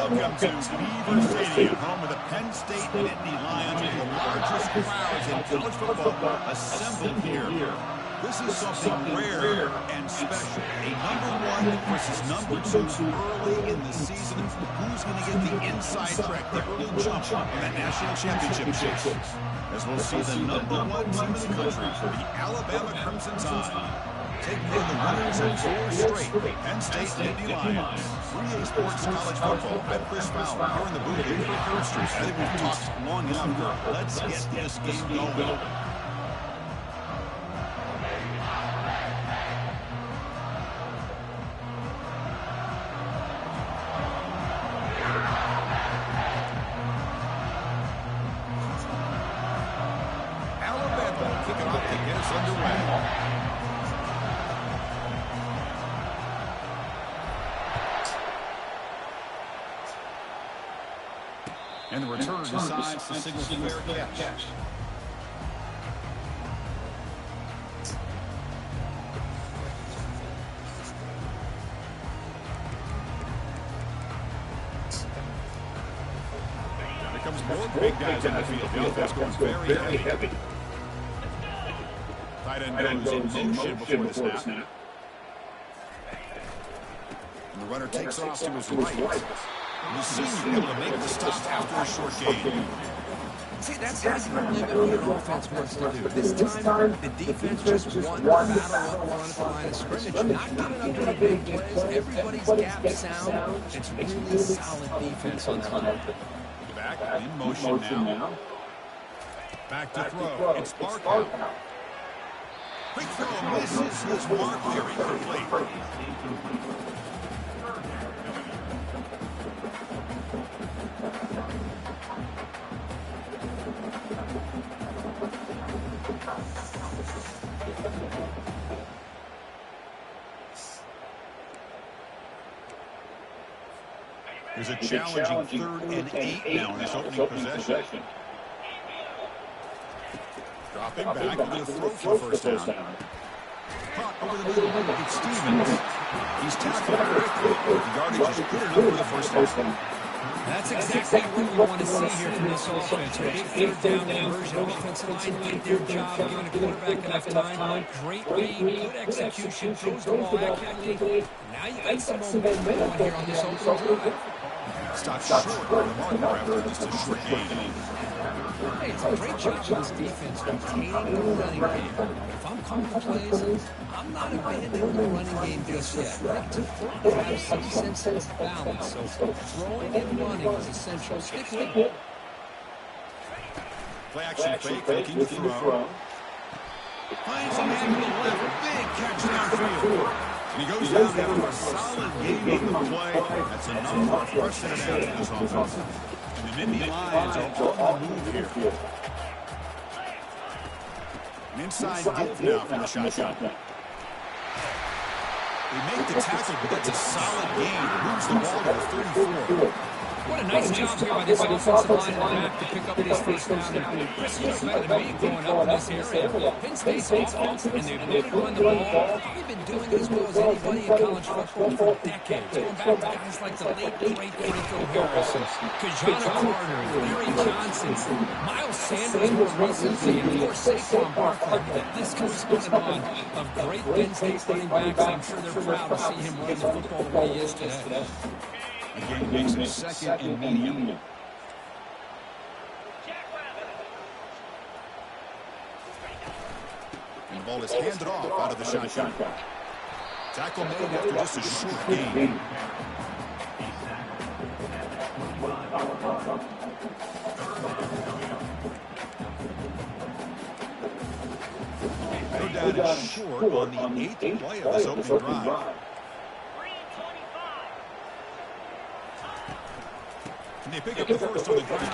Welcome to Beaver Stadium, home of the Penn State Nittany Lions, with the largest crowds in college football assembled here. This is something rare and special. A #1 versus #2 early in the season. Who's going to get the inside track, the early jump on that national championship chase? As we'll see the #1 team in the country, the Alabama Crimson Tide, taking on the winners of 4 straight Penn State Nittany Lions. 3A Sports College Football. I'm Chris Fowler here in the booth at Kirk Street. I think we've talked long enough. Let's get this game going. Alabama kicking off to get us underway. And the return decides to signal fair catch. Here comes more big guys in the field. The offense going very heavy. Tight end goes in motion before the snap. And the runner takes off to his right. The senior able to make the stop after a short gain. See, that's how you limit what your offense wants to do. This time, the defense just won the battle up front at the line of scrimmage. Not giving up any big plays. Everybody's gap sound. It's really solid defense on that line. Back in motion now. Back to throw. It's Barker. Quick throw misses his mark there. Incomplete. There's a challenging 3rd and 8 now in this opening possession. Dropping back, going to throw for first down. Caught over the middle, it's Stevens. He's tackled quickly. The yardage is good enough for the first down. That's exactly what we want to see here from this offense. Big 3rd down conversion. Offensive line did their job, giving the quarterback enough time. Great read, good execution, throws the ball accurately. Now you got some momentum going here on this opening drive. Stopped short on the marker after just a short gain. Hey, it's a great job of this defense containing the running game. If I'm calling plays, I'm not abandoning the running game just yet. It's important to have some sense of balance. So throwing and running is essential. Stick with it. Play action fake, looking to throw. Finds a man to the left. Big catch downfield. And he goes down after a solid game on the play. That's a number of precedent out in this offense. And the Nittany Lions are on the move here. An inside give now from the shotgun. They make the tackle, but that's a solid gain. Moves the ball to the 34. What a nice job here by this offensive line and back to pick up this first down. Chris, you know better than me growing up in this area. Penn State's offense and their ability to run the ball, they've been doing it as well as anybody in college football for decades. Going back to guys like the late, great Rico Harris, Kajana Carter, Larry Johnson, Miles Sanders more recently, and of course Saquon Barkley. The list goes on and on of great Penn State running backs. I'm sure they're proud to see him running the football the way he is today. The game makes it 2nd and medium. And the ball is handed off out of the shotgun. Tackle made after just a short gain. go down and short on the 8th play of this opening drive. And they pick up the first on the ground.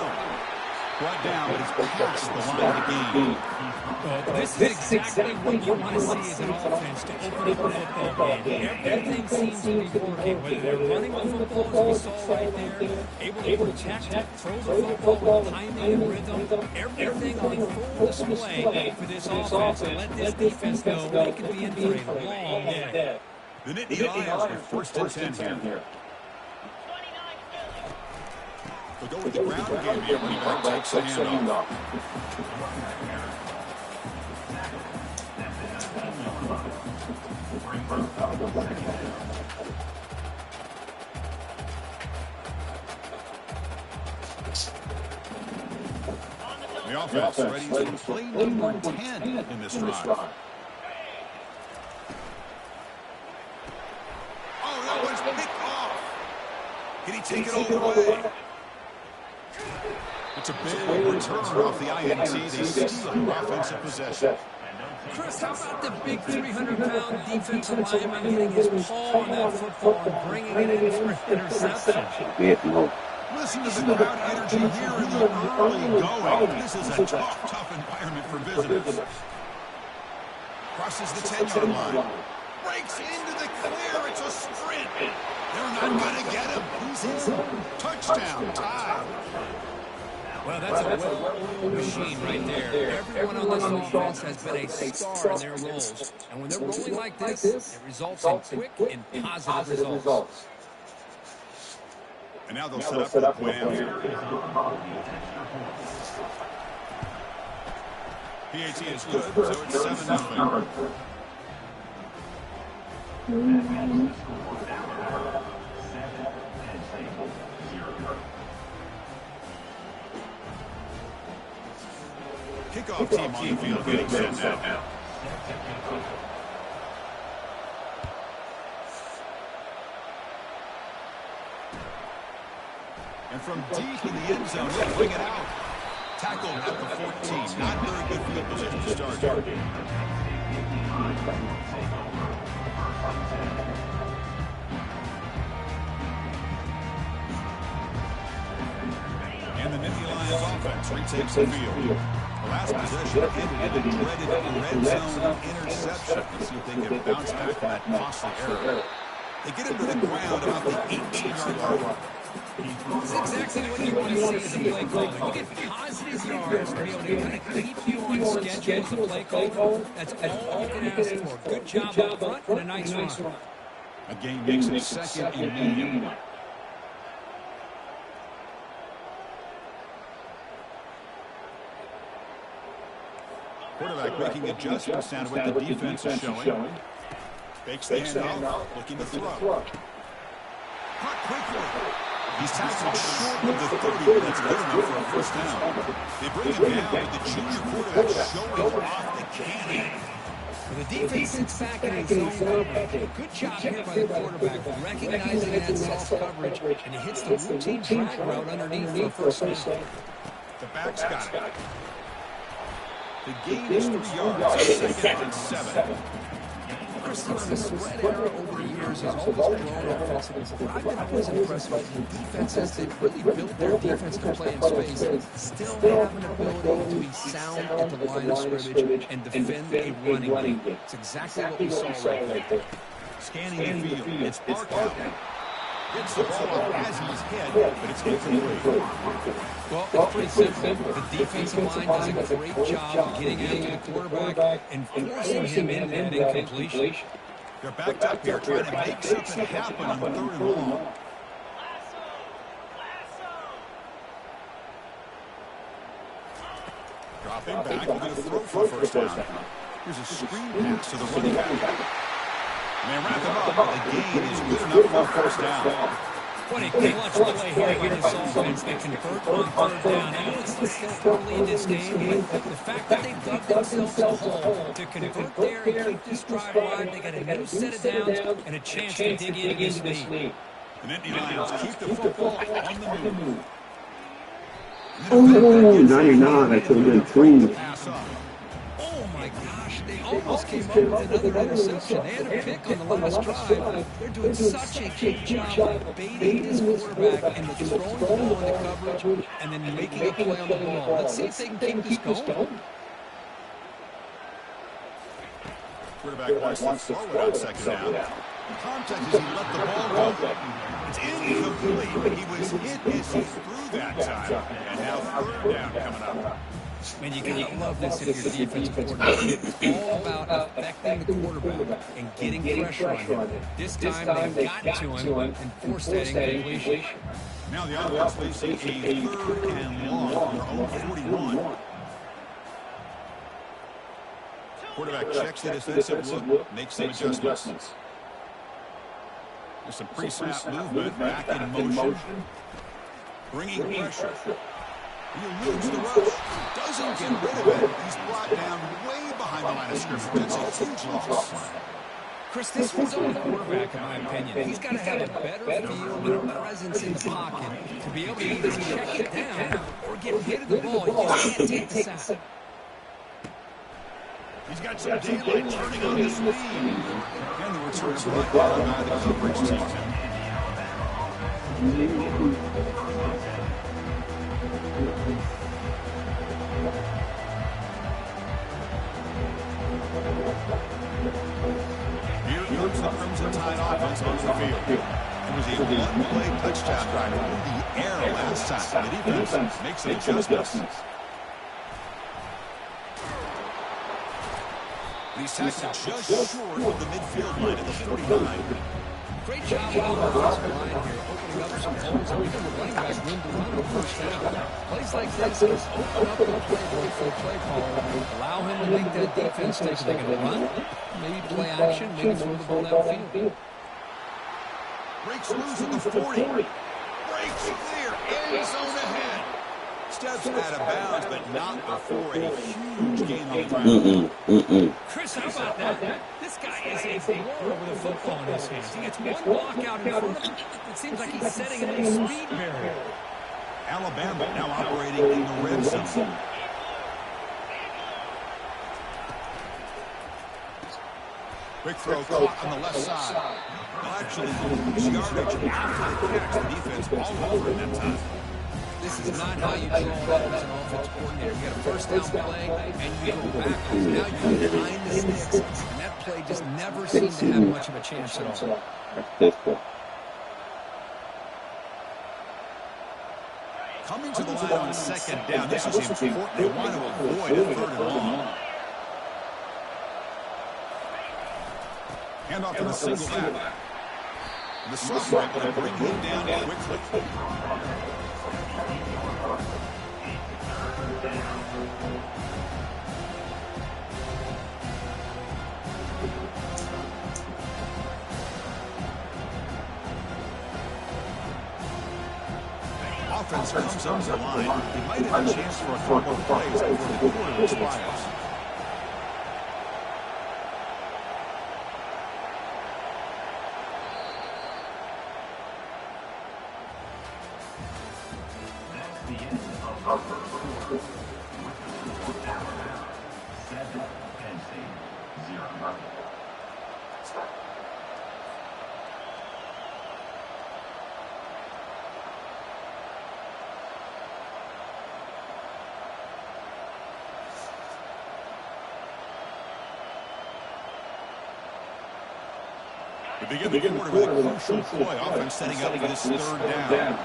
Brought down, but it's past the line of the game. Well, this is exactly what you want to see as an offense to open up the football game. Everything seems to be working, whether they're running the football, as we saw right there, able to protect, throw the football with timing and rhythm, everything on full display for this offense. And let this defense know they could be in for a long day. The Nittany Lions with first and 10 here. We'll go with the ground game here. Running back takes the handoff. The offense ready to play number 10 in this drive. Oh, that one's picked off. Can he take it all the way? It's a big return off the INT. They steal offensive possession. Chris, how about the big 300-pound defensive lineman getting his paw on that football and bringing it in for an interception? Listen to the crowd energy here in the early going. This is a tough environment for visitors. Crosses the 10-yard line. Breaks into the clear. It's a sprint. They're not going to get him. He's in. Touchdown. Tie. Well, that's a well-oiled machine right there. Everyone on this offense has been a star in their roles. And when they're rolling like this, it results in quick and positive results. And now they'll set up for the point after. PAT is good, so it's 7-0. Kickoff team on the field getting set now. And from deep in the end zone, they'll bring it out. Tackled at the 14. Not very good field position to start. And the Nittany Lions offense retakes the field. The last possession ended in a dreaded red zone interception. Let's see if they can bounce back from that costly error. They get him to the ground about the 18-yard line. It's exactly what you want to see as a play caller. You get positive yards to be able to kind of keep you on schedule as a play caller. That's all you can ask for. Good job up front and a nice run. A game makes it second and medium. Quarterback making adjustments now to what the defense is showing. Fakes the handoff, looking to throw. Caught quickly. He's tackled short of the 30, but that's good enough for a first down. They bring him down with the junior quarterback showing off the cannon. The defense sits back in his own coverage. Good job here by the quarterback, recognizing that soft coverage, and he hits the routine drag route underneath for a first down. The back's got it. The gain is 3 yards, second and 7. The spread era over the years has always grown offensively. What I've been always impressed with the defenses, they've really built their defense to play in space, still have an ability to be sound at the line of scrimmage and defend a running game. It's exactly what we saw right there. Scanning the field, it's Barkow. Gets the ball up as he's hit, but it's incomplete. Well, it's pretty simple. The defensive line does a great job of getting after the quarterback and forcing him into that incompletion. They're backed up here trying to make something happen on 3rd and long. Dropping back, we're going to throw for a first down. Here's a screen pass to the running back. And they wrap it up, but the gain is good enough for a first down. What a clutch play here by this offense. They convert on 3rd down. I know it's still early in this game, but the fact that they dug themselves a hole to convert there and keep this drive alive, they got a new set of downs and a chance to dig into this lead. The Nittany Lions keep the football on the move. Oh, 99, I could have been clean. Pass up. Oh, my gosh. They almost came up with another interception. They had a pick on the last drive. They're doing such a good job of baiting this quarterback into throwing the ball into coverage and then making a play on the ball. Let's see if they can keep this going. Quarterback wants to throw it on second down. Context is he let the ball go. It's incomplete, but he was hit as he threw that time. And now third down coming up. Man, you gotta love this if you're defensive coordinator. It's all about affecting the quarterback and getting pressure on him. This time they've gotten to him and forced that incompletion. Now the offense facing a third and long from their own 41. Quarterback checks the defensive look, makes some adjustments. There's some pre-snap movement, back in motion, bringing pressure. He eludes the rush, doesn't get rid of it. He's brought down way behind the line of scrimmage. That's a huge loss. Chris, this one's on the quarterback, in my opinion. He's got to have a better feel and a presence in the pocket to be able to either check it down or get rid of the ball. You just can't take the sack. He's got some daylight turning on the speed. And the return is brought down by the coverage team. Here comes the Crimson Tide offense on the field. It was a one-play touchdown drive through the air last time. The defense makes some adjustments. He's tackled just short of the midfield line at the 49. Great job on the offensive line here, opening up some holes and giving the running back room to run the first down. Plays like this just open up the playbook for the play caller, allow him to make that defense take. They're going to run, maybe play action, maybe throw the ball downfield. Breaks loose at the 40. Breaks clear, end zone ahead. Steps out of bounds, but not before a huge gain on the ground. Chris, how about that? This guy is a war with a football in his hands. He gets one block out in front of him. It seems like he's setting a new speed barrier. Alabama now operating in the red zone. Quick throw caught on the left side. Well, actually, lose yardage after the catch. The defense all over in that time. This is not how you draw it up as an offensive coordinator. You get a first down play, and you go backwards. Now you're behind the sticks, and that play just never seemed to have much of a chance at all. Coming to the line on second down. This is important. They want to avoid a third and long. Hand off to the single back. The sophomore able to bring him down quickly. Offense comes up to the line. He might have a chance for a couple of plays before the quarter expires. We begin the quarter with a crucial play. Offense setting up for this third down.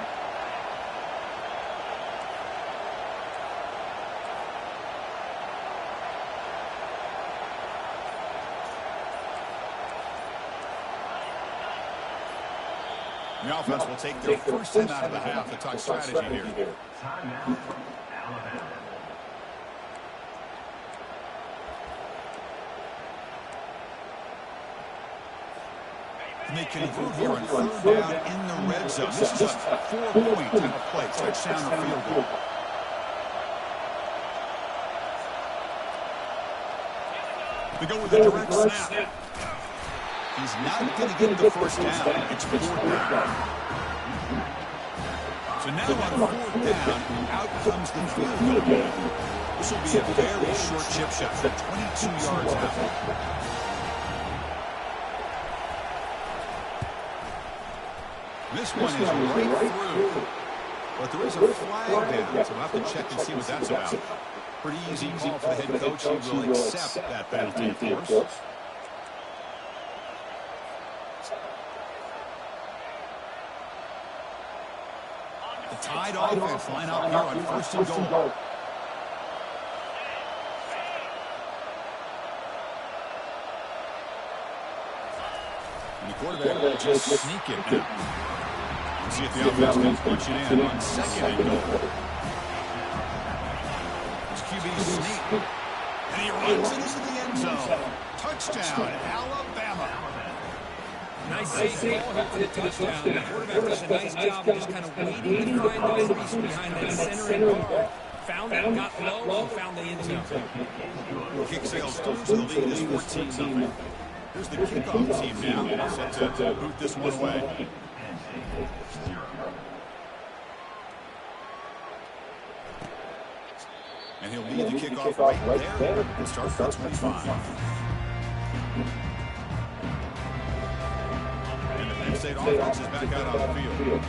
The offense will take their first time out of the half to talk strategy here. Timeout, Alabama. They convert here on third down in the red zone. This is a 4-point type of play, touchdown or field goal. They go with a direct snap. He's not going to get the first down. It's fourth down. So now on 4th down, out comes the field goal. This will be a very short chip shot, 22 yards out. This one is right through. But there is a flag down, so we'll have to check and see what that's about. Pretty easy call for the head coach. He will accept that penalty, of course. The Tide offense line up here on 1st and goal. And the quarterback will just sneak it now. Let's see if the offense can punch it in on 2nd and goal. It's QB sneak. And he runs it into the end zone. Touchdown, Alabama. Nice safe ball here for the touchdown. The quarterback does a nice job of just kind of waiting to find the crease behind that center and guard. Found it, got low, and found the end zone. Kick sales to the lead is 14-0. Here's the kickoff team now, set to boot this one away. And he'll lead the kickoff right there and start for 25. And the Penn State offense is back out on the field.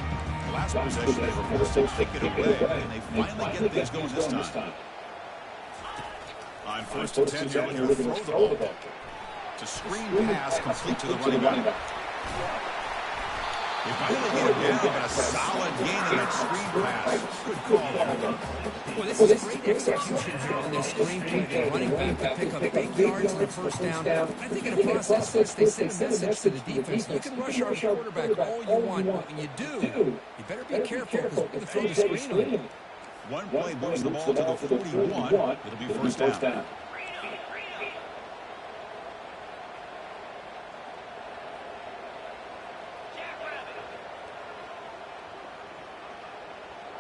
Last possession, they were forced to kick it away, and they finally get things going this time. On 1st and 10, they're going to throw the ball. It's a screen pass complete to the running back. They finally get it down, but a solid gain in that screen pass. Good call. Well, this is great execution here on this screen play. The running back to pick up big yards on the 1st down. I think in a process this, they send a message to the defense. You can rush our quarterback all you want, but when you do, you better be careful because we're going to throw the screen on you. One play moves the ball to the 41. It'll be 1st down.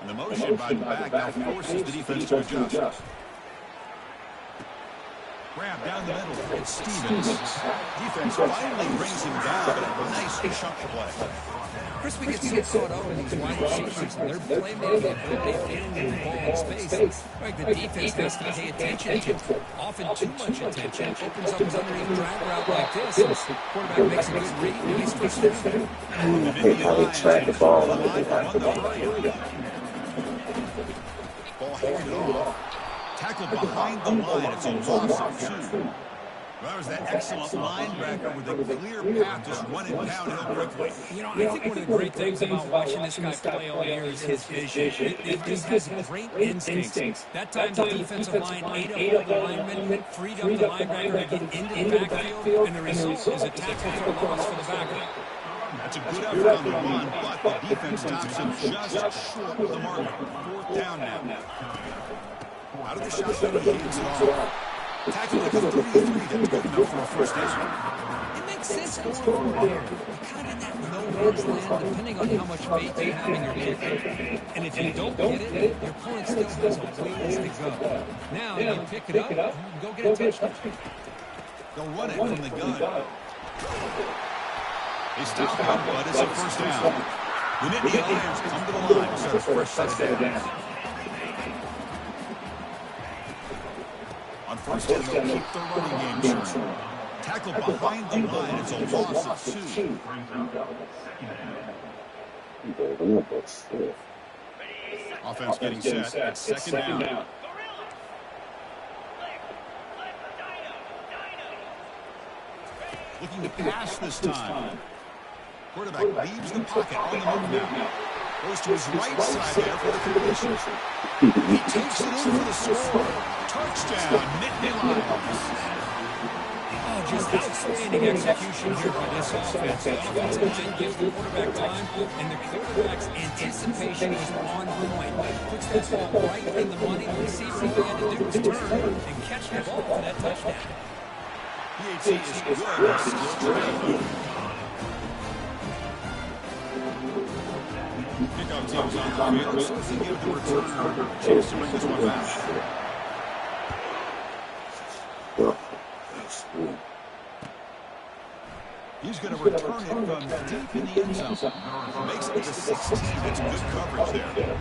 And the motion by the back now forces the defense to adjust. Grab down the middle. It's Stevens. Defense finally brings him down, but a nice chunk play. Chris, we get so caught up in these wide receivers and their playmaking ability failing the ball in space. Like the defense has to pay attention to. Often too much attention. Opens up his underneath drag route like this. And the quarterback makes a good read and he's first down. How they track the ball on the Ball handed off. Tackled behind the line. It's a loss of 2. Well, that was that excellent linebacker with a clear path just running downhill quickly. You know, I think one of the great things about watching this guy play all year is his vision. It just has great instincts. That time the defensive line ate up all the linemen, freed up the linebacker to get into the backfield, and the result is a tackle for loss for the backer. That's a good effort on the run, but the defense stops him just short of the mark. 4th down now. Out of the shotgun, he hits it off. Tackle at the 33, that's good enough for a 1st down. It makes sense going forward here. You're kind of in that no-man's land depending on how much faith you have in your kicker. And if you don't get it, your opponent still has a ways to go. Now you pick it up and go get a touchdown. They'll run it from the gun. They stop him, but it's a 1st down. The Nittany Lions come to the line to start a fresh set down. On 1st down, they'll keep their running game short. Tackled behind the line. It's a loss of 2. Offense getting set at 2nd down. Looking to pass this time. Quarterback leaves the pocket on the move now. Goes to his right side there for the completion. He takes it in for the score. Touchdown, Nittany Lions. Oh, just outstanding execution here by this offense. The offensive line gives the quarterback time, and the quarterback's anticipation is on point. Puts that ball right in the money. The receiver all he had to do was turn and catch the ball for that touchdown. PAT is good. Still trained. Kickoff team's on the field, so if they give the returner a chance to bring this one back. He's going to return it from deep in the end zone. Makes it to the 16. That's good coverage there.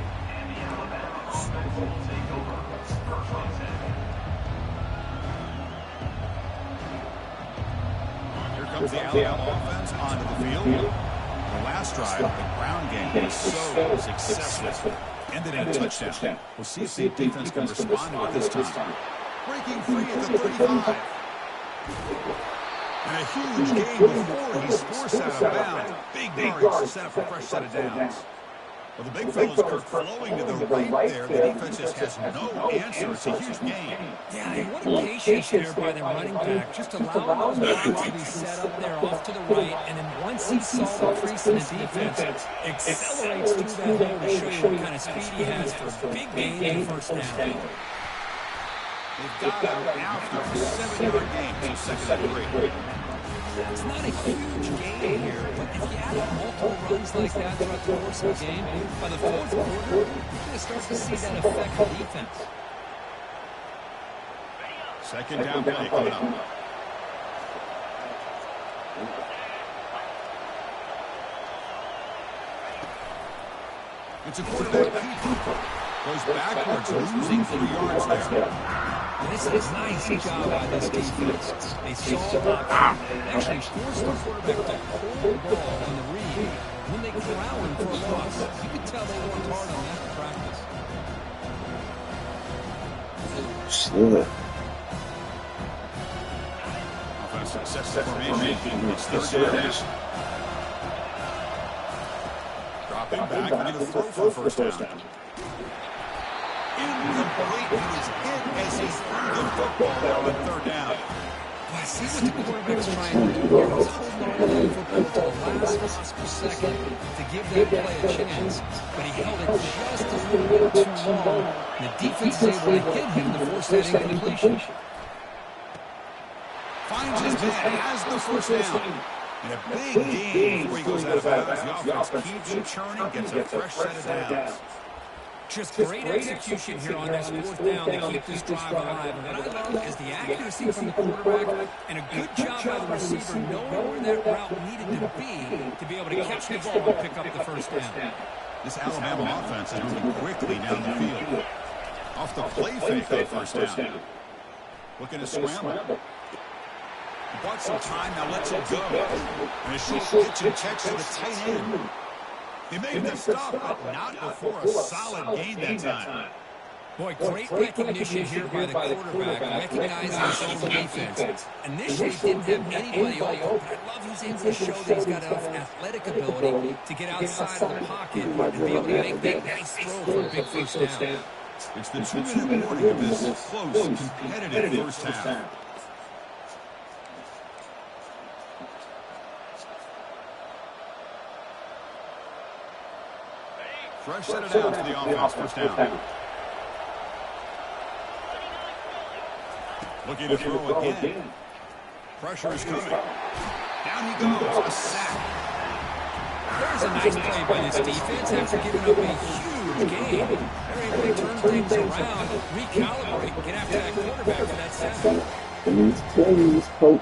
Here comes the Alabama offense onto the field. The last drive, the ground game was so successful. Ended in a touchdown. We'll see if the defense can respond to it this time. Breaking free at the 35. And a huge gain before he's forced out of bounds. Big yards to set up a fresh set of downs. Well, the big fellas are flowing to the right there. The defense just has no answer. It's a huge gain. Yeah, and what a patience there by the running back. Just allowing those blocks to be set up there off to the right. And then once he saw the crease in the defense, accelerates through that hole to show you what kind of speed he has for a big gain and first down. They've got him after a 7-yard gain. So second and 3. It's not a huge gain here, but if you add up multiple runs like that throughout the course of the game, by the fourth quarter, you're going to start to see that affect the defense. Second down play coming up. It's a quarterback keeper. Goes backwards, losing 3 yards there. This is a nice job by this defense. They saw an option. They actually forced the quarterback to hold the ball on the read. When they corral him for a loss, you could tell they worked hard on that in practice. Slow. Offensive sets the formation. It's third down. Dropping back, ready to throw for the first down. Incomplete. He was hit as he threw the football on third down. Well, I see what the quarterback's trying to do here. He's holding on to that football to the last possible second to give that play a chance. But he held it just a little bit too long. The defense is able to hit him to force that incompletion. Finds his man, has the first down. And a big gain before he goes out of bounds. The offense keeps churning, gets a fresh set of downs. Just great execution here on this fourth down to keep this drive alive. And what I love is the accuracy from the quarterback and a good job by the receiver knowing where that route needed to be able to catch the ball and pick up the first down. This Alabama offense is moving quickly down the field. Off the play fake on first down. Looking to scramble. Bought some time, now lets it go. And a short pitch and catch to the tight end. He made the stop, but not before a solid gain that time. Boy, great recognition here by the quarterback, recognizing his own defense. Initially, didn't have anybody open, but I love he's able to show that he's got enough athletic ability to get outside of the pocket and be able to make that nice throw for a big first down. It's the 2-minute warning of this close, competitive first half. Fresh set of downs to the offense, first down. Looking to throw again. Pressure is coming. Down he goes, a sack. There's a nice play by this defense after giving up a huge gain. They're able to turn things around, recalibrate, get after that quarterback for that sack. And he's playing his coach.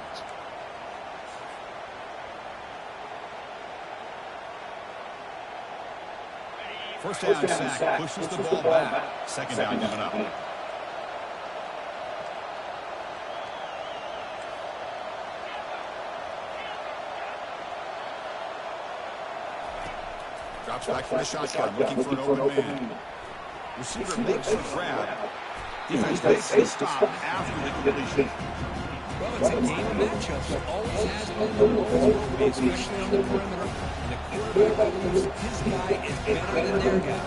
First down sack, pushes the ball back. Second down coming up. Drops back from the shotgun, looking for an open man. Receiver makes the grab. Defense makes the stop after the completion. Well, it's a game of matchups. It always has been, and always will be, especially on the perimeter. And the quarterback believes his guy is better than their guy.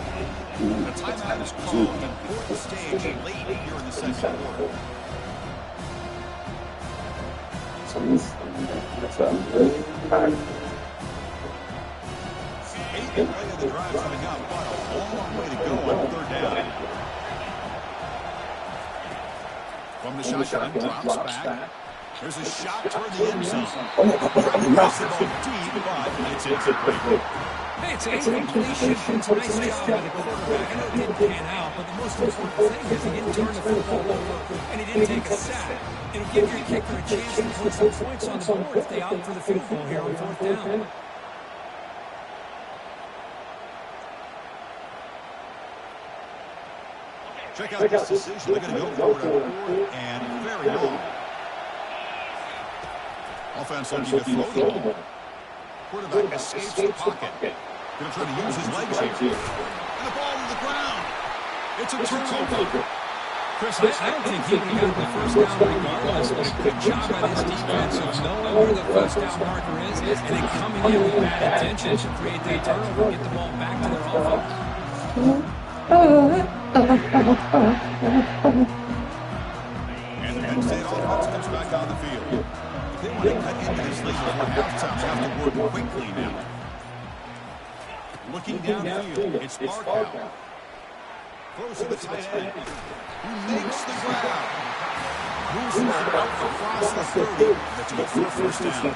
The timeout is called, an important stage late here in the second quarter. Eighth play of the drive coming up, but a long way to go on third down. From the shotgun, drops back. There's a shot toward the end zone. Trying to press the ball deep, but it's incomplete. It's an incompletion. It's a nice job by the quarterback. I know it didn't pan out, but the most important thing is he didn't turn the football over and he didn't take a sack. It'll give your kicker a chance to put some points on the board if they opt for the field goal here on 4th down. Check out this decision. They're going to go for it on 4th and very long. Offense looking to throw the ball. Quarterback escapes the pocket. Going to try to use his legs here. And the ball to the ground. It's a turnover. Chris, I don't think he would have gotten the first down regardless, but a good job by this defense of knowing where the first down marker is and then coming in with bad intentions to create that turnover and get the ball back to their offense. And the Penn State offense comes back on the field. If they want to cut into this lead before halftime, they have to work quickly now. Looking downfield, it's Barkow. Throws to the tight end, who makes the grab. Moves the ball out across the 30. That's a good for a first down.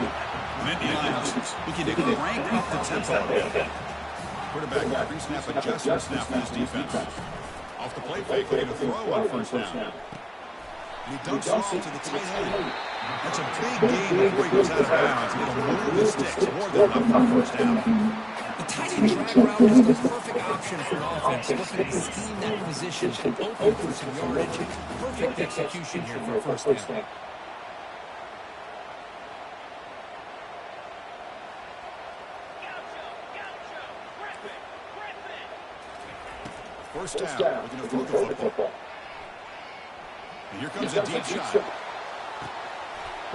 Nittany Lions looking to crank up the tempo. Quarterback pre-snap adjustment snap for his defense. Off the play fake, looking to throw on first down. And he dunks off to the tight end. That's a big gain before he goes out of bounds. It'll move the sticks more than enough for a first down. The tight end drag route is the perfect option for an offense looking to scheme that position open for some yardage. Perfect execution here for a first down. First down, looking to throw the football. And here comes a deep shot.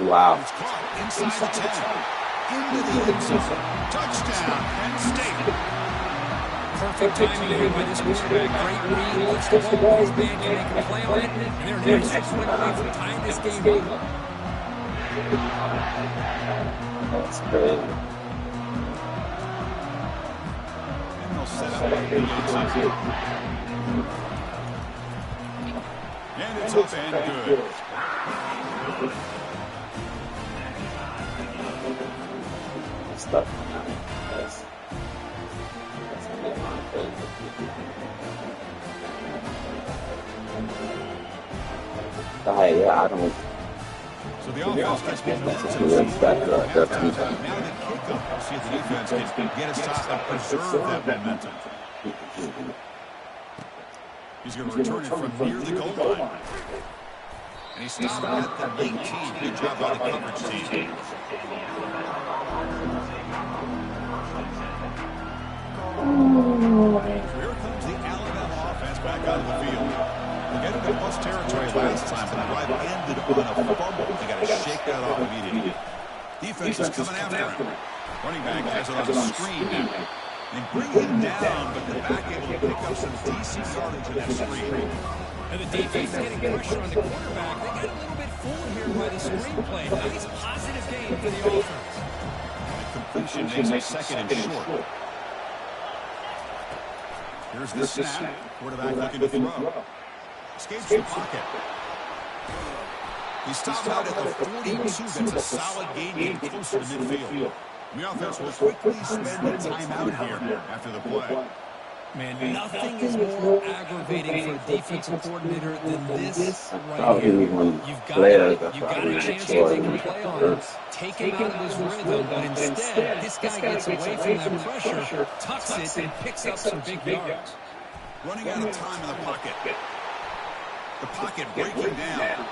Wow. It's caught inside the 10. Into the end zone. Touchdown, Penn State. Perfect timing here by this quarterback. Great read. Looks the ball. His man can make a play on it. And they're now 6 points away from tying this game up. That's crazy. And they'll set up the end. And it's up and good. Stuff. Yeah, I don't. So the offense gets momentum. Now the kickoff. We'll see if the defense can get a stop and preserve that momentum. He's going to return it from near the goal line. And he stopped at the 19. Good job by the coverage team. Here comes the Alabama offense back out of the field. They got into plus territory last time, but the drive ended on a fumble. They got to shake that off immediately. Defense is coming after him. Running back has it on the screen now. They bring him down, but they're back able to pick up some decent yardage in that screen. And the defense is getting pressure on the quarterback. They got a little bit fooled here by the screenplay. Nice positive game for the offense. The completion makes a second and short. Here's the snap. Quarterback looking to throw. Escapes the pocket. He stopped out at the 42. That's a solid gain, getting closer to midfield. The offense will quickly spend the timeout here after the play. Man, nothing is more aggravating for a defensive coordinator than this right here. You've got a chance to take a play on him, take him out of his rhythm, but instead, this guy gets away from that pressure, tucks it, and picks up some big yards. Running out of time in the pocket. The pocket breaking down.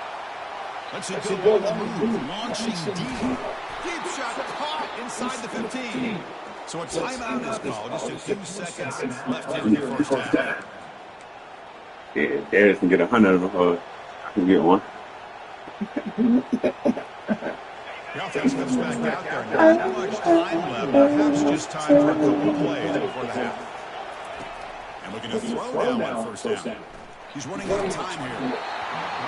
Let's see, good ball to move, launching deep. Deep shot caught inside the 15. So a timeout is called. Just a few seconds left here in the first half. Yeah, Darius can get 100 before I can get one. The offense comes back out there. Not much time left. Perhaps just time for a couple plays before the half. And looking to throw down that first down. He's running out of time here.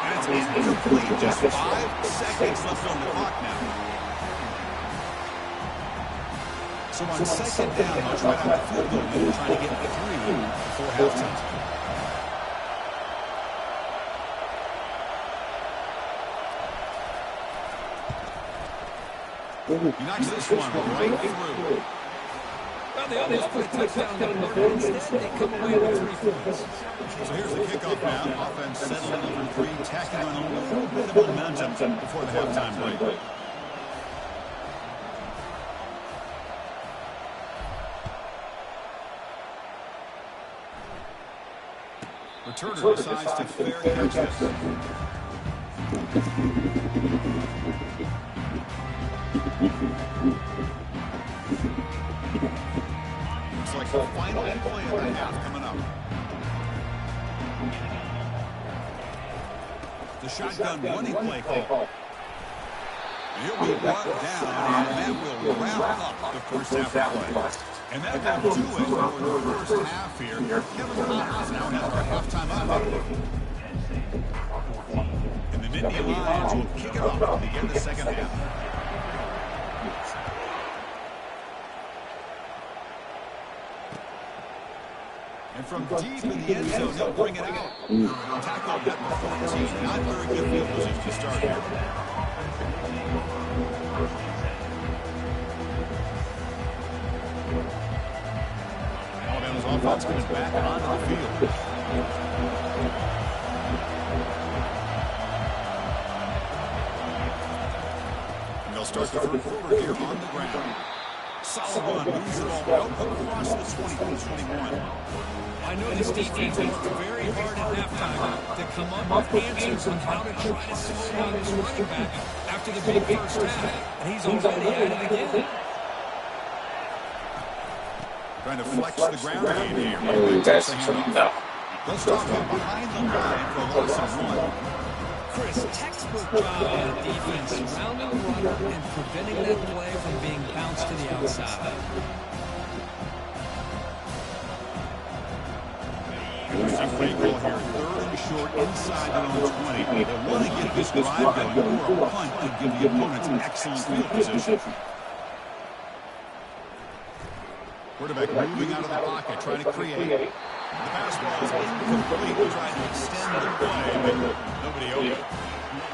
And it's incomplete. Just 5 seconds left on the clock now. So on second down, they'll try out the field goal unit, trying to get 3 before halftime. He knocks this one right through. Well, they almost put a touchdown on the board, but instead they come away with 3 points. So here's the kickoff now. Offense settling in for 3, tacking on a little bit of momentum before the halftime break. Returner decides to fair catch this. Looks like the final play of the half coming up. The shotgun running play call. He'll be brought down, and that will wrap up the first half play. And that will do it for the first half here. Kevin Thomas now has our halftime up. And the Nittany Lions will kick it off at the end of the second half. And from deep in the end zone, he'll bring it out. Tackled at the 14. Not very good field position to start here. Alabama's offense coming back onto the field. And they'll start the third quarter here on the ground. Solid run, moves the ball out across the 20-21. I know this defense worked very hard at halftime to come up with answers on how to try to slow down this running back after the big first half. And he's already at it again. Trying to flex the ground game here. Let's talk about behind the line for a loss of 1. Chris, textbook job on the defense, surrounding the runner and preventing that play from being bounced to the outside. Interesting play call here. 3rd and short inside their own 20. They want to get this drive going or a punt and give the opponents an excellent field position. Quarterback moving out of the pocket, trying to create. The pass ball is incomplete, trying to extend the play, but nobody open.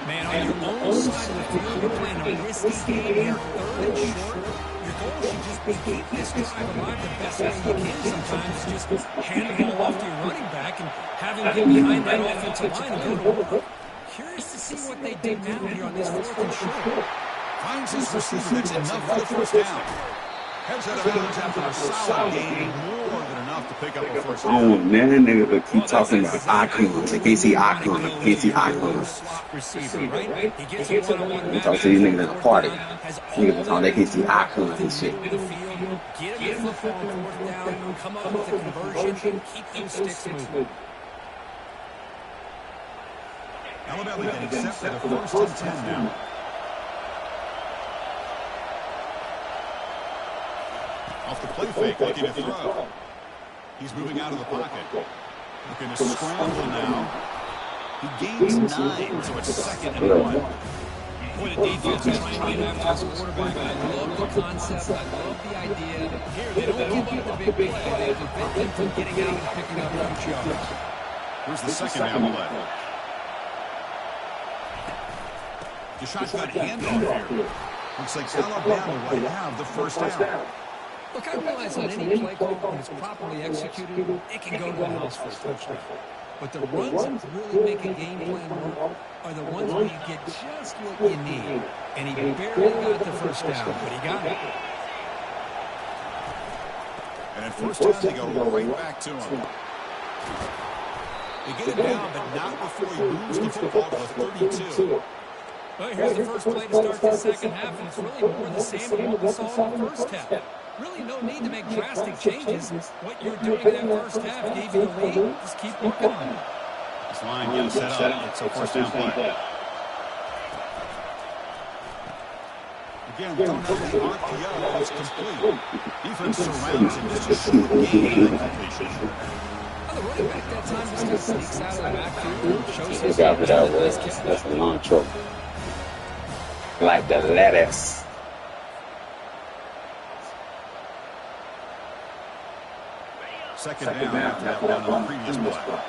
Man, on your own side of the field, you're playing a risky game here, 3rd and short. Your goal should just be keep this drive alive the best way you can sometimes. Just hand the ball off to your running back and have him get behind that offensive line and go to work. Curious to see what they do now here on this 4th and short. Finds his receiver. That's enough for the first down. Heads out of bounds after a solid gain, more than enough to pick up a first down. Oh, man, that nigga but keep talking about icons. They can't see icons. They can't see icons. You talk to these niggas at a party. Niggas talking, they can't see icons and shit. Get him the football on 4th down, come up with a conversion, keep those sticks moving. Alabama getting set for the 1st and 10 now. Off the play fake, looking to throw. He's moving out of the pocket. Looking to scramble now. He gains 9, so it's 2nd and 1. What a defense is trying after his quarterback. I love the concept. I love the idea. Here, they don't give up the big play. They prevent him from getting out and picking up huge yards. Here's the 2nd down play. The shotgun handoff here. Looks like Alabama will have the first down. Look, I realize on any play call, when it's properly executed, it can go to the house for a touchdown. But the runs that really make a game plan work are the ones where you get just what you need. And he barely got the first down, but he got it. And at first down, they go right back to him. They get it down, but not before he moves the football to the 32. Well, here's the first play to start the second half, and it's really more the same of what we saw in the first half. Really no need to make drastic changes. What you're doing in that first half gave you the lead. Just keep working on it. This line gets set up. It's a first down play. Again, thrown out the RPO. It's complete. Defense surrounds him. Just a short game completion. The running back that time just kind of sneaks out of the backfield and shows his That's the long trouble. Like the lettuce. Second down after that one on the previous play.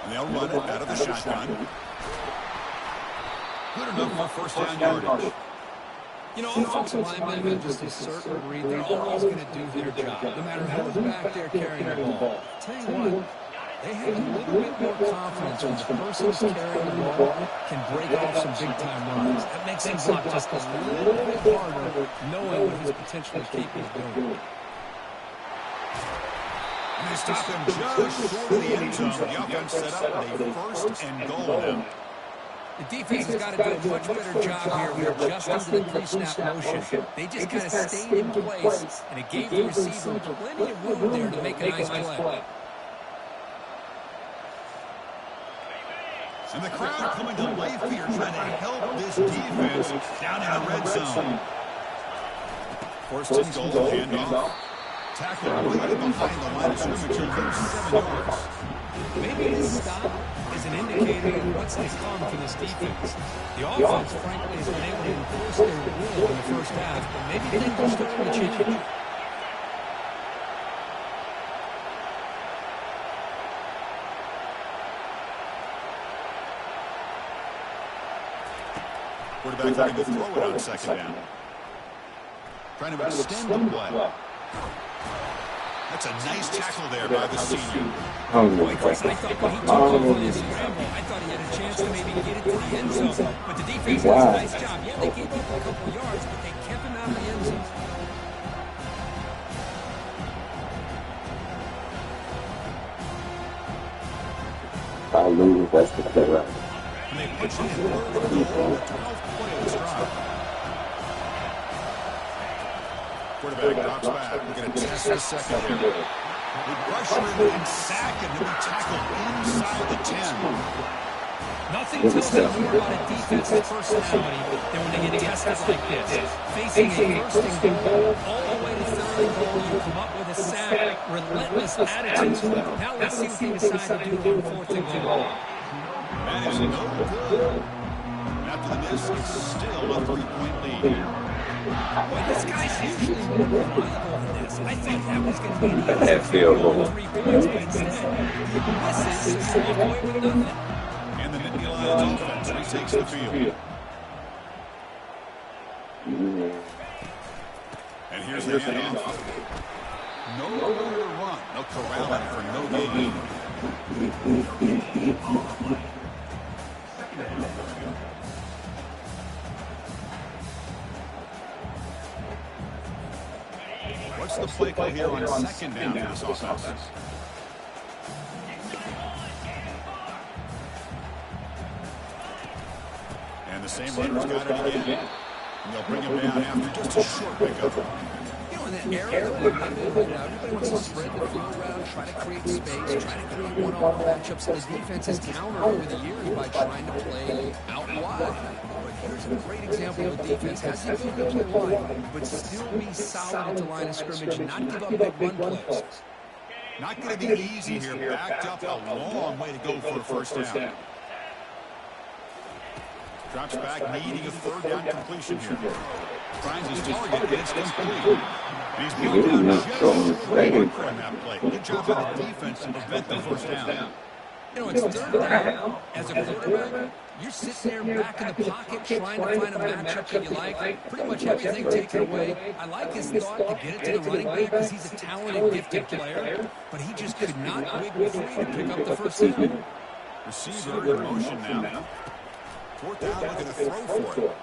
And they'll run it out of the shotgun. Good enough for first down yardage. You know, offensive linemen are just a certain breed. They're always going to do their job, no matter who's back there carrying the ball. I'll tell you what, they have a little bit more confidence when the person who's carrying the ball can break off some big-time runs. That makes him block just a little bit harder, knowing what he's potentially capable of doing. And they stop him just short of the end zone. The offense set up with a first and goal now. The defense has got to do a much better job here of adjusting to the pre-snap motion. They just kind of stayed in place, and it gave the receiver plenty of room there to make a nice play. And the crowd coming to life here, trying to help this defense down in the red zone. First and goal, handoff. Tackle right behind the line of scrimmage, and lose 7 yards. Maybe this stop is an indicator of what's to come for this defense. The offense, frankly, has been able to enforce their will in the first half, but maybe things are starting to change. Quarterback trying to throw it on second down. Trying to extend the play. That's a nice tackle there by the senior. Boy, Chris, I thought when he took off on his scramble, I thought he had a chance to maybe get it to the end zone. But the defense does a nice job. Yeah, they gave up a couple yards, but they kept him out of the end zone. I'll lose. That's the play right. And they push it in third and goal. 12th play of this drive. Quarterback drops back. We're going to test the secondary. We pressure him and sack him. He'll be tackled inside the 10. Nothing tells me more about a defense's personality than when they get tested like this. Facing a first and goal all the way to third and goal, you come up with a sack, relentless attitude. Now let's see what they decide to do on fourth and goal. That is no good. After the miss, it's still a 3-point lead. Well, this guy's usually more reliable than this. I thought that was going to be an That field goal. 3 points, but instead, he misses and walk away with nothing. And the Nittany Lions offense retakes the field. And here's the handoff. Nowhere to run. No corralling for no gain. What's the play call here on second down for this offense? And the same runner's got it again. And they'll bring him down after just a short pickup. You know, in that era that we're living in right now, everybody wants to spread the field around, try to create space, try to create one-on-one matchups, and the defense has countered over the years by trying to play out wide. But here's a great example of a defense has the ability to play wide, but still be solid at the line of scrimmage and not give up big run plays. Not going to be easy here. Backed up a long way to go for a first down. Drops back, needing a third down completion here. Finds his target, and it's complete. And he's brought down just short of the marker on that play. Good job by the defense to prevent the first down. You know, it's third down. As a quarterback, you're sitting there back in the pocket trying to find a matchup that you like. Pretty much everything taken away. I like his thought to get it to the running back because he's a talented, gifted player. But he just could not wiggle free to pick up the first down. Receiver in motion now. Fourth down, looking to throw for it.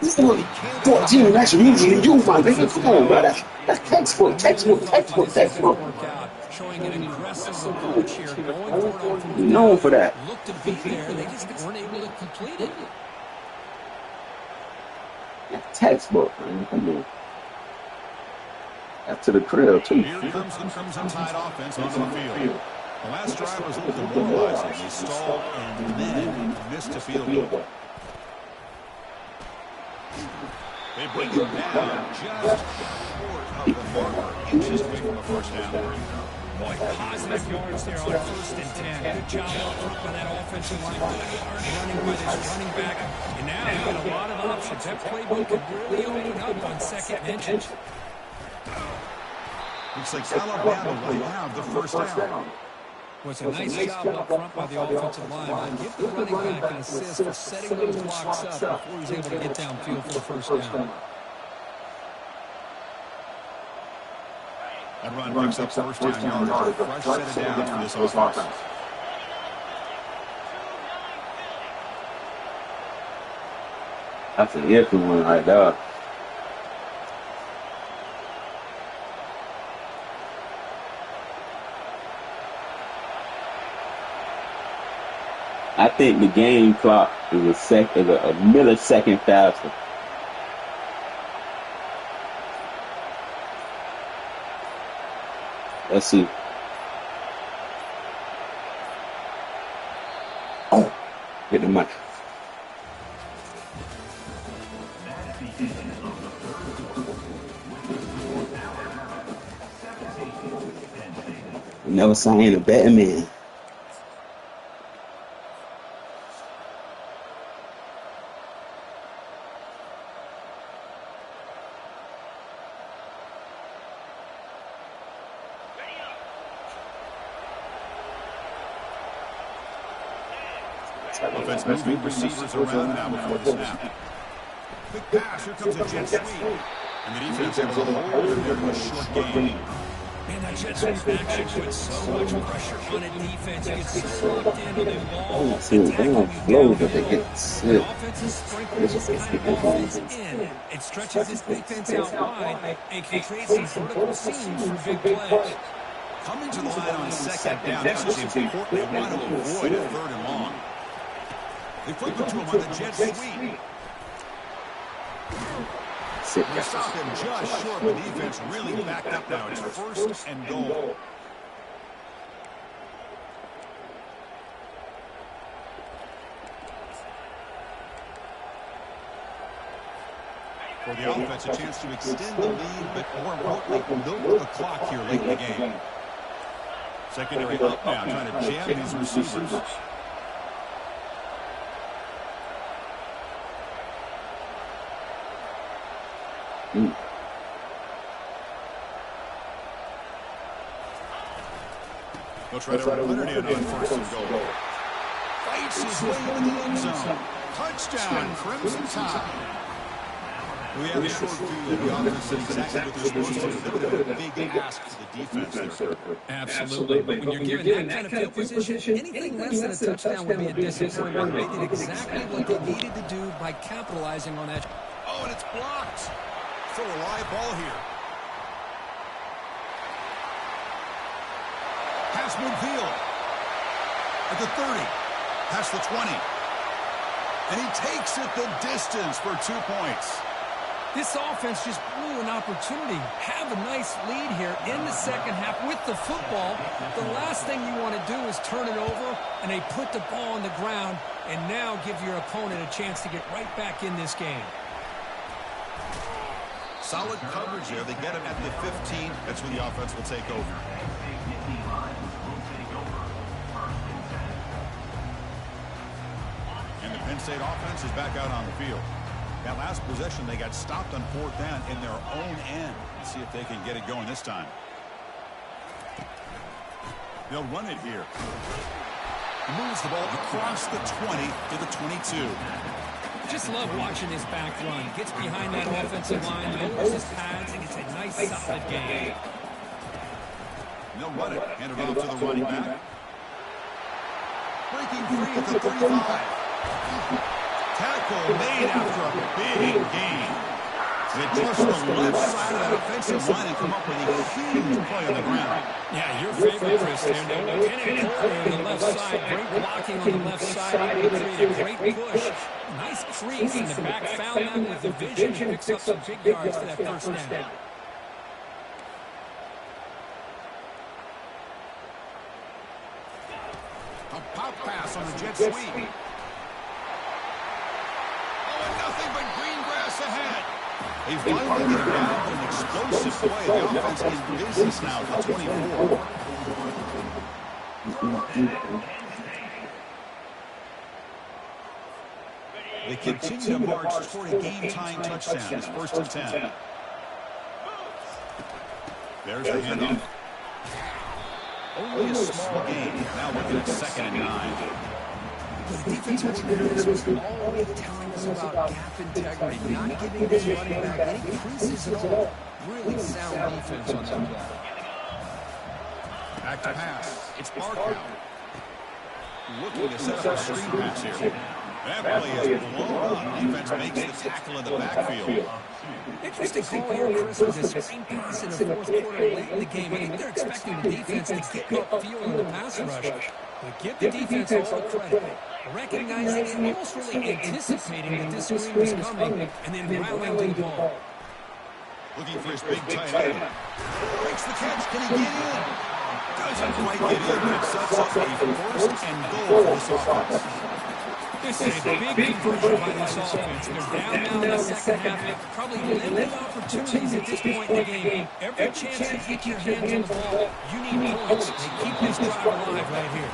This is what 14 that's usually do, my nigga. Come on, bro. That's textbook. Showing an aggressive approach here, going for it on from the known for that. Looked to be there, they just weren't able to complete it. Textbook, man. Come on. That's to the crib, too. Here comes the Crimson Tide offense onto the field. The last drive was a little demoralizing. They stalled and then missed a field goal. They bring him down just short of the marker, inches away from a first down. Boy, positive yards there on 1st and 10. Good job up front by that offensive line. Hard running by this running back. And now you've got a lot of options. That playbook could really open up on second and inches. Looks like Alabama will have the first down. Well, it's a nice job up front by the offensive line. But give the running back an assist for setting those blocks up before he's able to get downfield for the first down. That run brings up first down yardage. A fresh set of downs for this offense. That's an iffy one right there. I think the game clock is a millisecond faster. Let's see. Oh, hit the mic. Never saw a better man. Offense moving receivers around now before the snap. Quick pass, here comes a jet sweep. And the defense able to hold it there for a short gain. Man, that jet sweep action puts so much pressure on a defense. You get so locked in on the ball. The offense is sprinkled with kind of offense in. It stretches this defense out wide and can create some vertical seams for big plays. Coming to the line on second down, this is important. They want to avoid a third and long. They flip it to him on the jet sweep. They stop him just short. The defense really backed up now. It's first and goal. For the offense, a chance to extend the lead, but more importantly, milk the clock here late in the game. Secondary up now, trying to jam these receivers. He'll try to run it in on first and goal. Fights his way into the end zone. Touchdown, Crimson Tide. We have a short view of the offense and exactly what they're supposed to do. That would have been a big ask to the defense there. Absolutely. But when you're given that kind of field position, anything less than a touchdown would be a disappointment. They did exactly what they needed to do by capitalizing on that. Oh, and it's blocked. Still a live ball here. Pass midfield. At the 30. Past the 20. And he takes it the distance for 2 points. This offense just blew an opportunity. Have a nice lead here in the second half with the football. The last thing you want to do is turn it over, and they put the ball on the ground and now give your opponent a chance to get right back in this game. Solid coverage there. They get him at the 15. That's when the offense will take over. And the Penn State offense is back out on the field. That last possession, they got stopped on fourth down in their own end. Let's see if they can get it going this time. They'll run it here. He moves the ball across the 20 to the 22. Just love watching this back run. Gets behind that offensive line, lowers his pads, and it's a nice, solid game. They'll run it. Hand it off to the running back. Breaking free at the 35. Tackle made after a big gain. They push the left side of that offensive line and come up with a huge play on the ground. Yeah, your favorite, Chris, Tim. Penn on the left side. Great blocking on the left side. Able to create a great push. Nice crease in the back. Found that with the vision. Picks up some big yards for that first down. A pop pass on the jet sweep. Nothing but green grass ahead. They finally get it out with an explosive play. The offense in business now at the 24. They continue to march toward a game-tying touchdown. It's first and 10. There's the handoff. Only a small gain. Now looking at 2nd and 9. The defensive coordinator was always telling us about gap integrity, not giving this running back any creases at all. Really sound defense on that play. Back to pass. It's Barkow. Looking to set up a screen pass here. That play is blown up. Defense makes the tackle in the backfield. Interesting call here, Chris, with a screen pass in the fourth quarter late in the game. I think they're expecting the defense to get upfield on the pass rush. But give the defense all the credit. Recognizing and almost really anticipating that this screen was coming and then rallying to the ball. Looking for his big tight end. Breaks the catch. Can he get in? Doesn't quite get in, but it sets up a 1st and goal for this offense. This is a big conversion by this offense. They're down now in the second half. Probably limited opportunities at this point in the game. Every chance to get your hands on the ball, you need points. They keep this drive alive right here.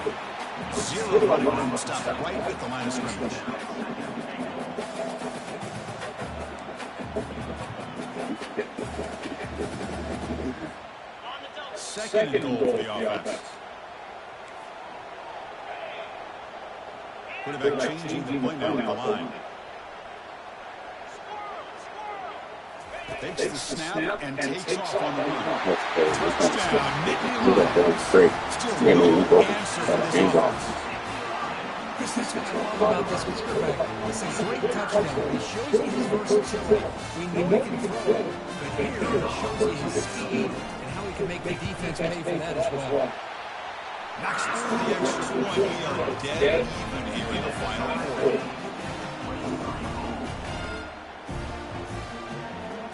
0 running room stop right at the line of scrimmage. Second and goal for the offense. Quarterback changing the play now at the line. Takes the snap and takes off on the run. Touchdown, Nittany Lions. Still no answer for this offense. Chris, that's what I love about this quarterback. It's a great touchdown. He shows you his versatility. We know he can throw it, but here it shows you his speed and how he can make the defense pay for that as well. Knocks through the extra point. We are dead even here in the final quarter.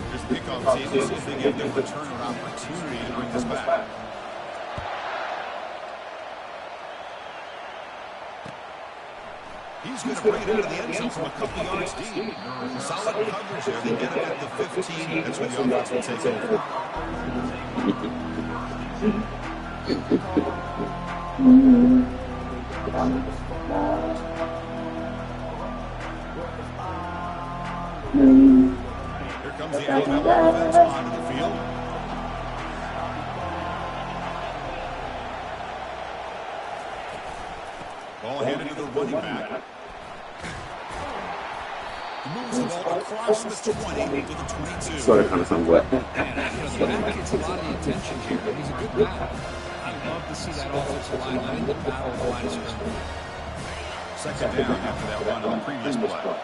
Here's the kickoff team. Let's see if they give them a return opportunity to bring this back. He's going to bring it out of the end zone from a couple yards deep. Solid coverage there. They get it at the 15. That's when the offense will take over. Here comes the Alabama offense onto the field. Ball handed to the running back. Moves the ball across the 20 to the 22. Sort of kind of sounds wet. The back gets a lot of the attention here. He's a good back. I love to see that offensive line in the battle of the line of scrimmage. Second down after that run on the previous play.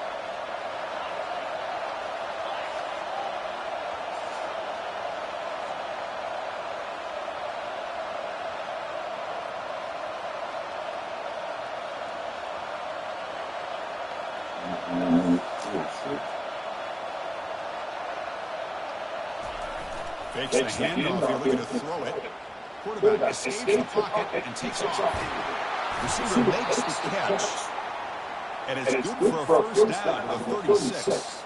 Fakes the handoff. You're looking to throw it. Quarterback escapes the pocket and takes off. Receiver makes the catch. And it's good for a first down of 36.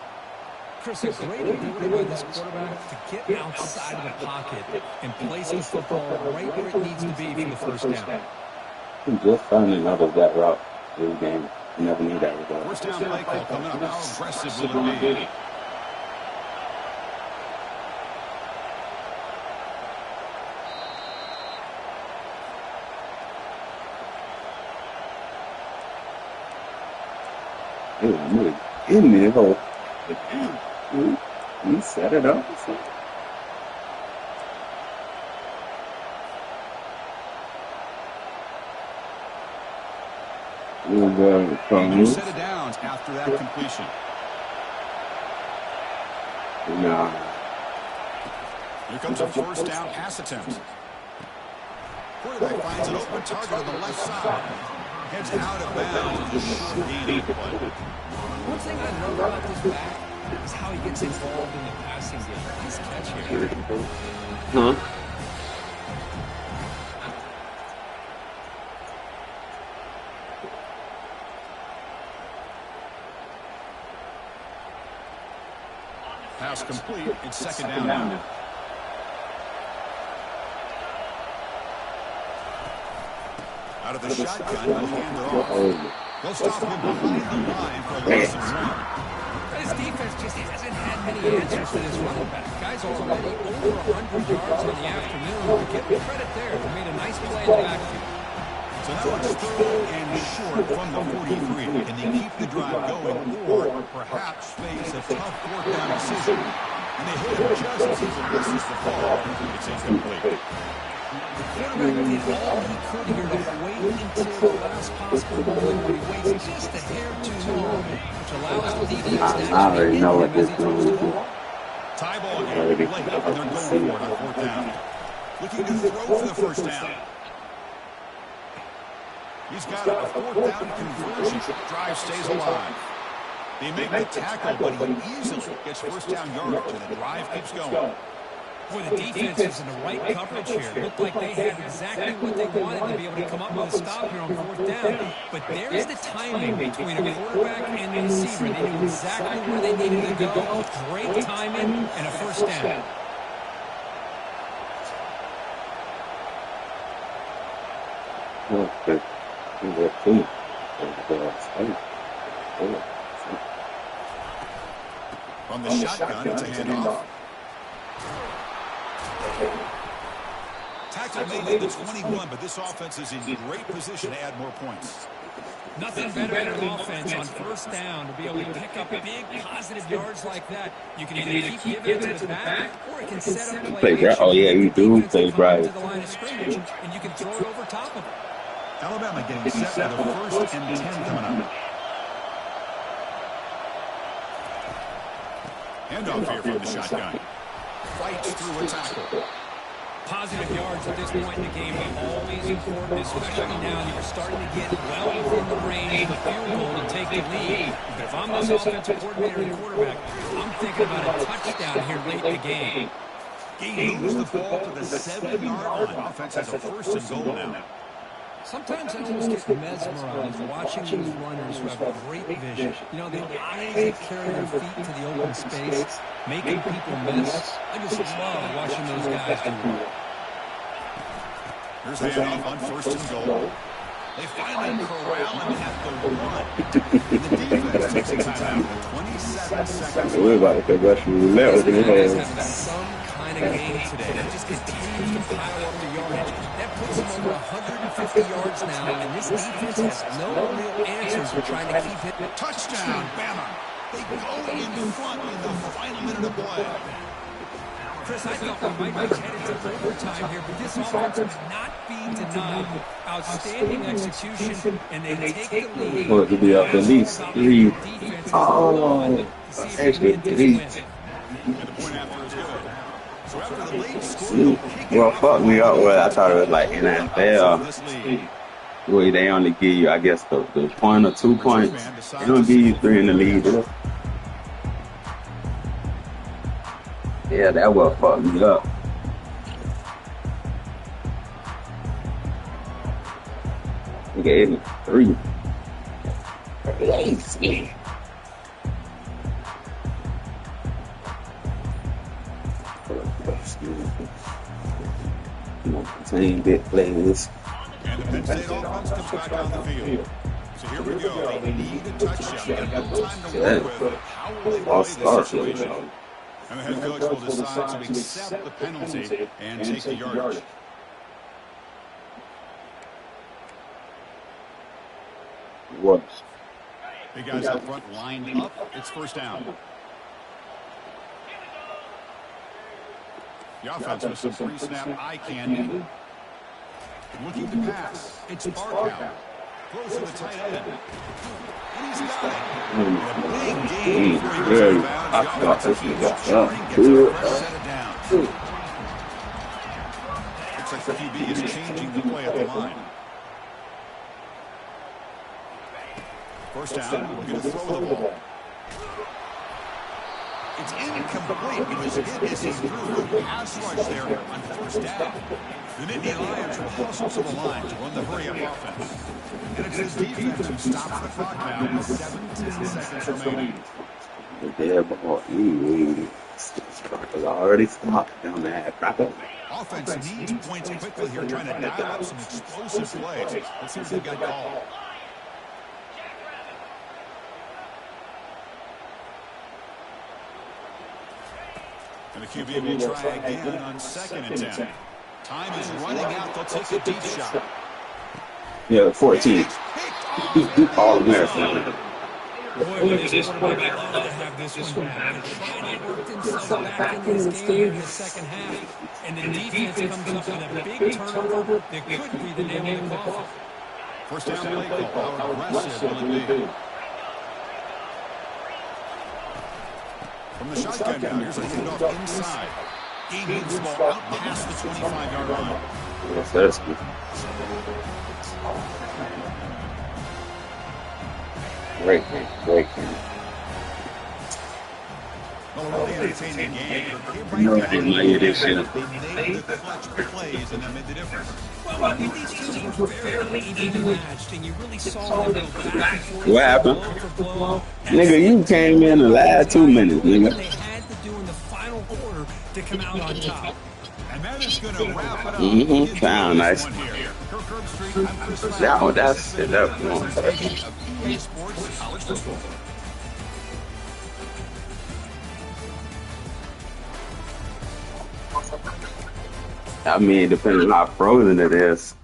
Chris, a great ability by this quarterback to get outside of the pocket and place the football right where it needs to be for the first down. Just finding out of that route this game. You never knew that was First down play call coming up. How aggressive will it be? In there, though. He set it up. You set it down after that completion. Nah. Here comes a first down pass attempt. Quarterback finds an open target on the left side. Heads out of bounds with a short gain on the play. One thing I love about this back is how he gets involved in the passing game. Nice catch here. Huh? Pass complete. It's second down now. Out of the shotgun, he'll hand it off. They'll stop him behind the line for a loss of 1. His defense just hasn't had many answers to this running back. Guy's already over 100 yards on the afternoon. But give him credit there. He made a nice play in the backfield. So now it's 3rd and short from the 43. Can they keep the drive going or perhaps face a tough 4th down decision? And they hit him just as he releases the ball. It's incomplete. The quarterback did all he could here to wait until the last possible moment where he waits just a hair too long, which allows the defense to actually hit him as he throws the ball. Tie ball game, late, and they're going for it on 4th down. Looking to throw for the first down. He's got a 4th down conversion. Drive stays alive. They make the tackle, but he easily gets first down yardage, and the drive keeps going. Boy, the defense is in the right coverage here. It looked like they had exactly what they wanted to be able to come up with a stop here on 4th down. But there's the timing between a quarterback and the receiver. They knew exactly where they needed to go. Great timing and a first down. From the shotgun, it's a handoff. Tackle made at the 21, but this offense is in great position to add more points. Nothing better than an offense on first down to be able to pick up big, positive yards like that. You can either keep giving it to the back, or it can set up play action. Oh, yeah, you do play right. To the line of scrimmage, and you can throw it over top of it. Alabama getting set for the 1st and 10 coming up. Handoff here from the shotgun. Fights through a tackle. Positive yards at this point in the game are always important, especially now that you're starting to get well within the range of the field goal to take the lead. But if I'm this offensive coordinator and quarterback, I'm thinking about a touchdown here late in the game. He moves the ball to the 7-yard line. Offense has a 1st and goal now. Sometimes I almost get mesmerized watching these runners who have great vision. You know, the eyes that carry their feet to the open space, making people miss. I just love watching those guys do it. Here's the handoff on 1st and goal. They finally corral him at the 1. And the defense takes a timeout with 27 seconds. We're about to rush roulette over the Having head. some kind of game today. That just continues to pile up the yardage. That puts him over 150 yards now, and this defense has no real answers for trying to keep it. Touchdown, Bama. They go in front in the final minute of play. Chris, I thought we might be headed to overtime here, but this offense cannot be denied. Outstanding execution, and they take the lead. Well, to be up at least 3. Oh, extra 3. And the point after is good. So after the late score, Well, fuck me up. Well, I thought it was like NFL. Where they only give you, I guess, the 1 or 2 points. They don't give you 3 in the lead. Yeah, that will fuck me up. We gave me 3. Crazy. Same big plays. And the Penn State offense comes back on the field. So here we go. They need a touchdown. They have no time to work with. How will they play this situation? And the head coach will decide to accept the penalty and take the yardage. What? The guys up front lined up. It's first down. The offense with some pre-snap eye candy. Looking to pass. It's Barkow. Throws to the tight end. And he's got it. A big game before he goes out of bounds. The offensive team is trying to get to set it down. Looks like the QB is changing the play at the line. First down, we're going to throw the ball. It's incomplete. It was hit as he threw a pass rush there on first down. The Nittany Lions will hustle to the line to run the hurry-up offense. And it's his defense who stops the clock now with 17 seconds remaining. Yeah, but already stopped down there. Offense needs points quickly here, trying to dial up some explosive plays. Let's see what they've got called. And the QB will try again on second attempt. Time is running out. They'll take a deep shot. Yeah, 14. All American. Boy, would this quarterback love to have this one back. They worked themselves back into this game here in the second half, and the defense comes up with a big turnover that could be the nail in the coffin. First down play call. How aggressive will it be? From the shotgun now, here's a handoff inside. He moves the ball out past the 25-yard line. Yes, that's good. Great game. Well, a really entertaining game. No, I didn't like it this year. They made the clutch plays and that made the difference. Well, these teams were fairly evenly matched, and you really saw them go back and forth. What happened? Blow for blow. Nigga, you came in the last 2 minutes, nigga. They had to do in the final quarter to come out on top. And that is going to wrap it up. Sound nice. No, that's it. That's one. EA Sports College Football. I mean, depending on how frozen it is.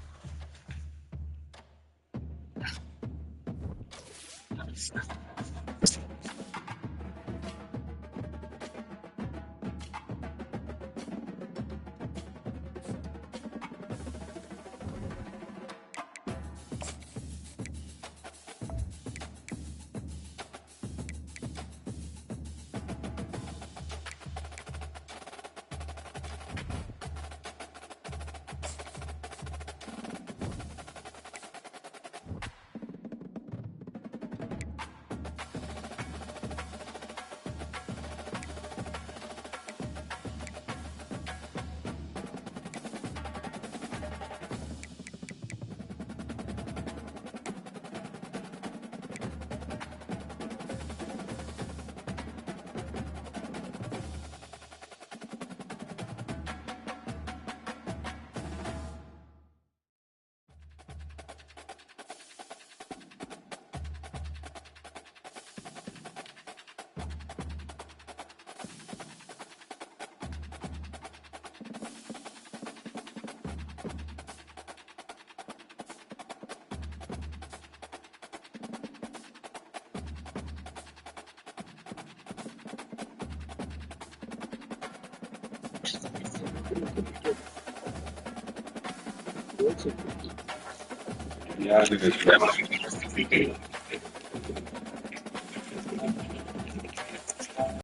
Yeah, I think it's